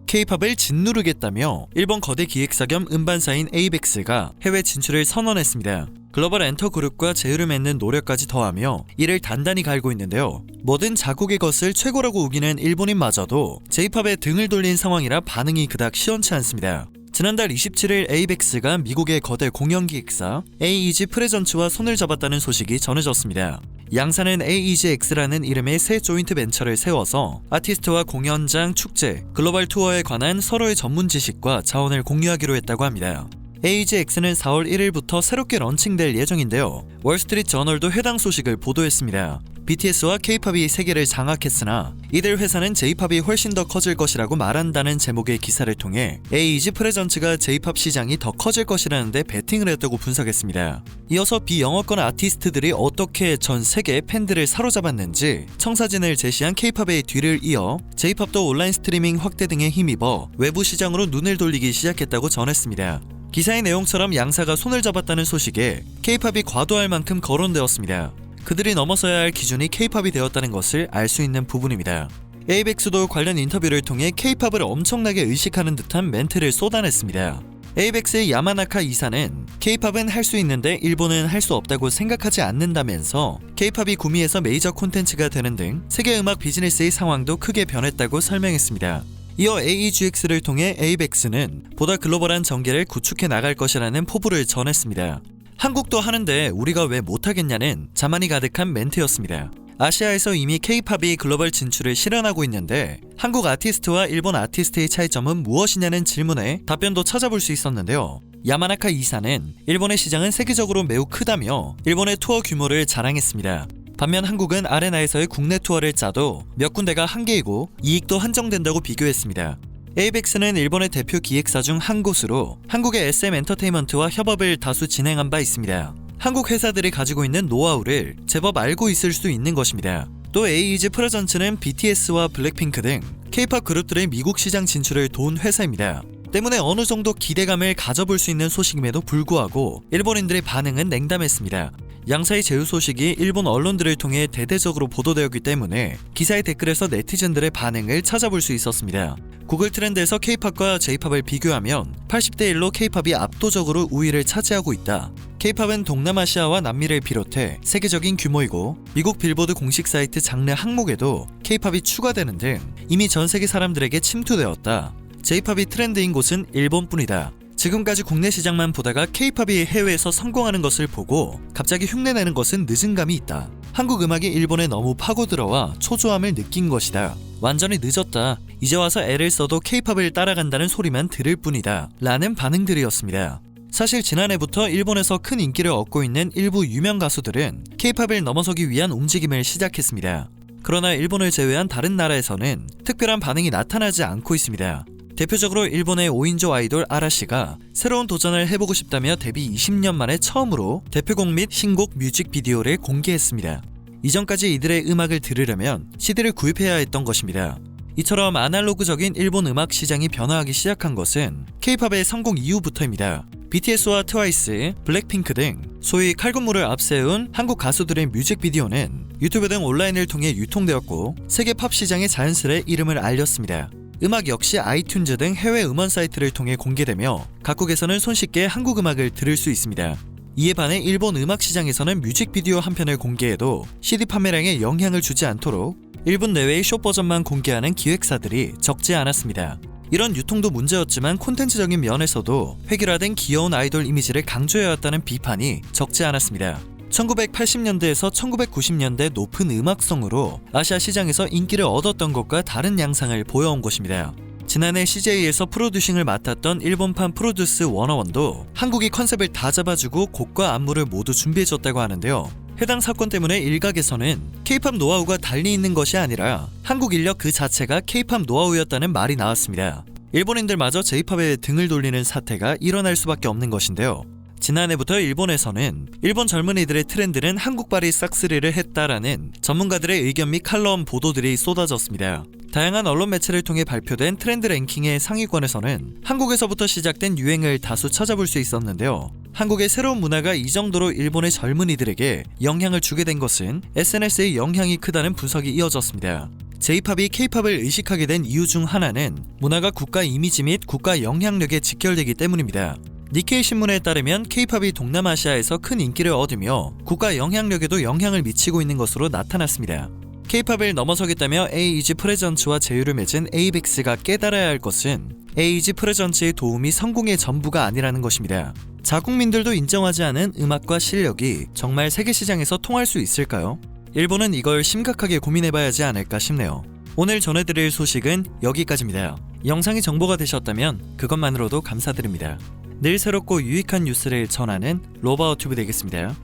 K-팝을 짓누르겠다며 일본 거대 기획사 겸 음반사인 에이벡스가 해외 진출을 선언했습니다. 글로벌 엔터 그룹과 제휴를 맺는 노력까지 더하며 이를 단단히 갈고 있는데요. 뭐든 자국의 것을 최고라고 우기는 일본인마저도 J-팝에 등을 돌린 상황이라 반응이 그닥 시원치 않습니다. 지난달 27일 에이벡스가 미국의 거대 공연기획사 AEG 프레전츠와 손을 잡았다는 소식이 전해졌습니다. 양사는 AEGX라는 이름의 새 조인트 벤처를 세워서 아티스트와 공연장, 축제, 글로벌 투어에 관한 서로의 전문 지식과 자원을 공유하기로 했다고 합니다. AEGX는 4월 1일부터 새롭게 런칭될 예정인데요. 월스트리트 저널도 해당 소식을 보도했습니다. BTS와 K-팝이 세계를 장악했으나 이들 회사는 J-팝이 훨씬 더 커질 것이라고 말한다는 제목의 기사를 통해 AEG 프레전츠가 J-팝 시장이 더 커질 것이라는데 베팅을 했다고 분석했습니다. 이어서 비영어권 아티스트들이 어떻게 전 세계 팬들을 사로잡았는지 청사진을 제시한 K-팝의 뒤를 이어 J-팝도 온라인 스트리밍 확대 등에 힘입어 외부 시장으로 눈을 돌리기 시작했다고 전했습니다. 기사의 내용처럼 양사가 손을 잡았다는 소식에 K-팝이 과도할 만큼 거론되었습니다. 그들이 넘어서야 할 기준이 K-팝이 되었다는 것을 알 수 있는 부분입니다. 에이벡스도 관련 인터뷰를 통해 K-팝을 엄청나게 의식하는 듯한 멘트를 쏟아냈습니다. 에이벡스의 야마나카 이사는 K-팝은 할 수 있는데 일본은 할 수 없다고 생각하지 않는다면서 K-팝이 구미에서 메이저 콘텐츠가 되는 등 세계 음악 비즈니스의 상황도 크게 변했다고 설명했습니다. 이어 AEGX를 통해 에이벡스는 보다 글로벌한 전개를 구축해 나갈 것이라는 포부를 전했습니다. 한국도 하는데 우리가 왜 못하겠냐는 자만이 가득한 멘트였습니다. 아시아에서 이미 K-팝이 글로벌 진출을 실현하고 있는데 한국 아티스트와 일본 아티스트의 차이점은 무엇이냐는 질문에 답변도 찾아볼 수 있었는데요. 야마나카 이사는 일본의 시장은 세계적으로 매우 크다며 일본의 투어 규모를 자랑했습니다. 반면 한국은 아레나에서의 국내 투어를 짜도 몇 군데가 한계이고 이익도 한정된다고 비교했습니다. 에이벡스는 일본의 대표 기획사 중 한 곳으로 한국의 SM 엔터테인먼트와 협업을 다수 진행한 바 있습니다. 한국 회사들이 가지고 있는 노하우를 제법 알고 있을 수 있는 것입니다. 또 AEG 프레전츠는 BTS와 블랙핑크 등 K-팝 그룹들의 미국 시장 진출을 도운 회사입니다. 때문에 어느 정도 기대감을 가져볼 수 있는 소식임에도 불구하고 일본인들의 반응은 냉담했습니다. 양사의 제휴 소식이 일본 언론들을 통해 대대적으로 보도되었기 때문에 기사의 댓글에서 네티즌들의 반응을 찾아볼 수 있었습니다. 구글 트렌드에서 K-팝과 J-팝을 비교하면 80대 1로 K-팝이 압도적으로 우위를 차지하고 있다. K-팝은 동남아시아와 남미를 비롯해 세계적인 규모이고 미국 빌보드 공식 사이트 장르 항목에도 K-팝이 추가되는 등 이미 전 세계 사람들에게 침투되었다. J-팝이 트렌드인 곳은 일본뿐이다. 지금까지 국내 시장만 보다가 K-팝이 해외에서 성공하는 것을 보고 갑자기 흉내내는 것은 늦은 감이 있다. 한국 음악이 일본에 너무 파고들어와 초조함을 느낀 것이다. 완전히 늦었다. 이제 와서 애를 써도 K-팝을 따라간다는 소리만 들을 뿐이다. 라는 반응들이었습니다. 사실 지난해부터 일본에서 큰 인기를 얻고 있는 일부 유명 가수들은 K-팝을 넘어서기 위한 움직임을 시작했습니다. 그러나 일본을 제외한 다른 나라에서는 특별한 반응이 나타나지 않고 있습니다. 대표적으로 일본의 5인조 아이돌 아라시가 새로운 도전을 해보고 싶다며 데뷔 20년 만에 처음으로 대표곡 및 신곡 뮤직비디오를 공개했습니다. 이전까지 이들의 음악을 들으려면 CD를 구입해야 했던 것입니다. 이처럼 아날로그적인 일본 음악 시장이 변화하기 시작한 것은 K-팝의 성공 이후부터입니다. BTS와 트와이스, 블랙핑크 등 소위 칼군무를 앞세운 한국 가수들의 뮤직비디오는 유튜브 등 온라인을 통해 유통되었고 세계 팝 시장에 자연스레 이름을 알렸습니다. 음악 역시 아이튠즈 등 해외 음원 사이트를 통해 공개되며 각국에서는 손쉽게 한국 음악을 들을 수 있습니다. 이에 반해 일본 음악 시장에서는 뮤직비디오 한 편을 공개해도 CD 판매량에 영향을 주지 않도록 1분 내외의 숏 버전만 공개하는 기획사들이 적지 않았습니다. 이런 유통도 문제였지만 콘텐츠적인 면에서도 획일화된 귀여운 아이돌 이미지를 강조해왔다는 비판이 적지 않았습니다. 1980년대에서 1990년대 높은 음악성으로 아시아 시장에서 인기를 얻었던 것과 다른 양상을 보여온 것입니다. 지난해 CJ에서 프로듀싱을 맡았던 일본판 프로듀스 101도 한국이 컨셉을 다 잡아주고 곡과 안무를 모두 준비해줬다고 하는데요. 해당 사건 때문에 일각에서는 K-팝 노하우가 달리 있는 것이 아니라 한국 인력 그 자체가 K-팝 노하우였다는 말이 나왔습니다. 일본인들마저 J-팝에 등을 돌리는 사태가 일어날 수밖에 없는 것인데요. 지난해부터 일본에서는 일본 젊은이들의 트렌드는 한국발이 싹쓸이를 했다라는 전문가들의 의견 및 칼럼 보도들이 쏟아졌습니다. 다양한 언론 매체를 통해 발표된 트렌드 랭킹의 상위권에서는 한국에서부터 시작된 유행을 다수 찾아볼 수 있었는데요. 한국의 새로운 문화가 이 정도로 일본의 젊은이들에게 영향을 주게 된 것은 SNS의 영향이 크다는 분석이 이어졌습니다. J-팝이 K-팝을 의식하게 된 이유 중 하나는 문화가 국가 이미지 및 국가 영향력에 직결되기 때문입니다. 니케이 신문에 따르면 K-팝이 동남아시아에서 큰 인기를 얻으며 국가 영향력에도 영향을 미치고 있는 것으로 나타났습니다. K-팝을 넘어서겠다며 에이지 프레전츠와 제휴를 맺은 에이벡스가 깨달아야 할 것은 에이지 프레전츠의 도움이 성공의 전부가 아니라는 것입니다. 자국민들도 인정하지 않은 음악과 실력이 정말 세계 시장에서 통할 수 있을까요? 일본은 이걸 심각하게 고민해봐야 하지 않을까 싶네요. 오늘 전해드릴 소식은 여기까지입니다. 영상이 정보가 되셨다면 그것만으로도 감사드립니다. 늘 새롭고 유익한 뉴스를 전하는 로바어튜브 되겠습니다.